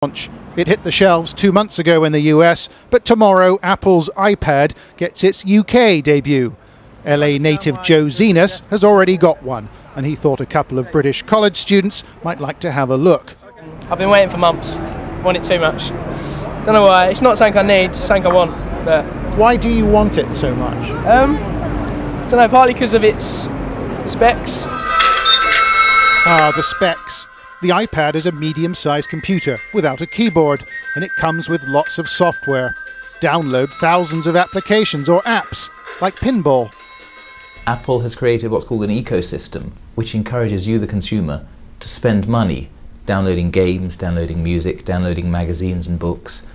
launch. It hit the shelves 2 months ago in the US, but tomorrow Apple's iPad gets its UK debut. LA native Joe Zenas has already got one, and he thought a couple of British college students might like to have a look. I've been waiting for months. Want it too much. Don't know why. It's not something I need, it's something I want. But why do you want it so much? Don't know, partly because of its specs. The specs. The iPad is a medium-sized computer without a keyboard, and it comes with lots of software. Download thousands of applications or apps, like pinball. Apple has created what's called an ecosystem, which encourages you, the consumer, to spend money downloading games, downloading music, downloading magazines and books.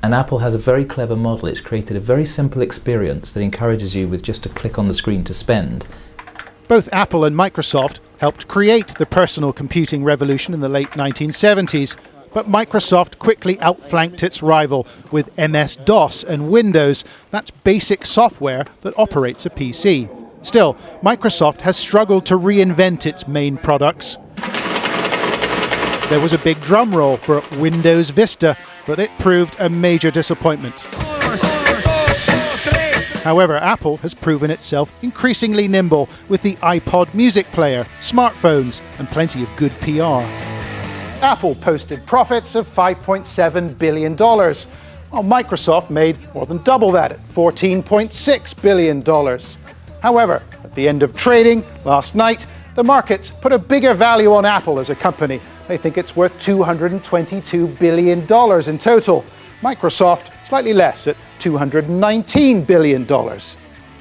And Apple has a very clever model. It's created a very simple experience that encourages you with just a click on the screen to spend. Both Apple and Microsoft helped create the personal computing revolution in the late 1970s, but Microsoft quickly outflanked its rival with MS-DOS and Windows. That's basic software that operates a PC. Still, Microsoft has struggled to reinvent its main products. There was a big drum roll for Windows Vista, but it proved a major disappointment. However, Apple has proven itself increasingly nimble with the iPod music player, smartphones, and plenty of good PR. Apple posted profits of $5.7 billion, while Microsoft made more than double that at $14.6 billion. However, at the end of trading last night, the markets put a bigger value on Apple as a company. They think it's worth $222 billion in total. Microsoft slightly less at $219 billion.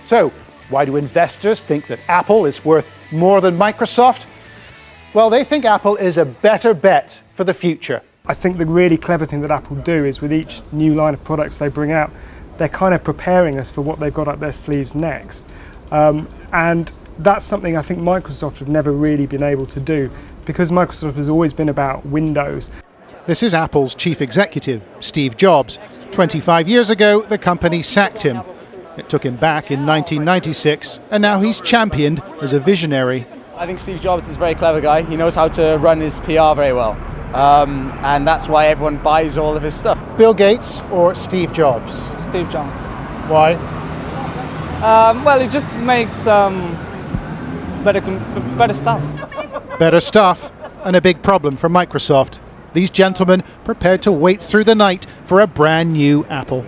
So, why do investors think that Apple is worth more than Microsoft? Well, they think Apple is a better bet for the future. I think the really clever thing that Apple do is with each new line of products they bring out, they're kind of preparing us for what they've got up their sleeves next. And that's something I think Microsoft have never really been able to do, because Microsoft has always been about Windows. This is Apple's chief executive, Steve Jobs. 25 years ago, the company sacked him. It took him back in 1996, and now he's championed as a visionary. I think Steve Jobs is a very clever guy. He knows how to run his PR very well. And that's why everyone buys all of his stuff. Bill Gates or Steve Jobs? Steve Jobs. Why? Well, it just makes better stuff. Better stuff, and a big problem for Microsoft. These gentlemen prepared to wait through the night for a brand new Apple.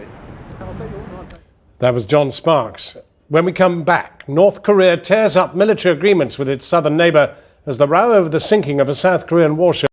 That was John Sparks. When we come back, North Korea tears up military agreements with its southern neighbour as the row over the sinking of a South Korean warship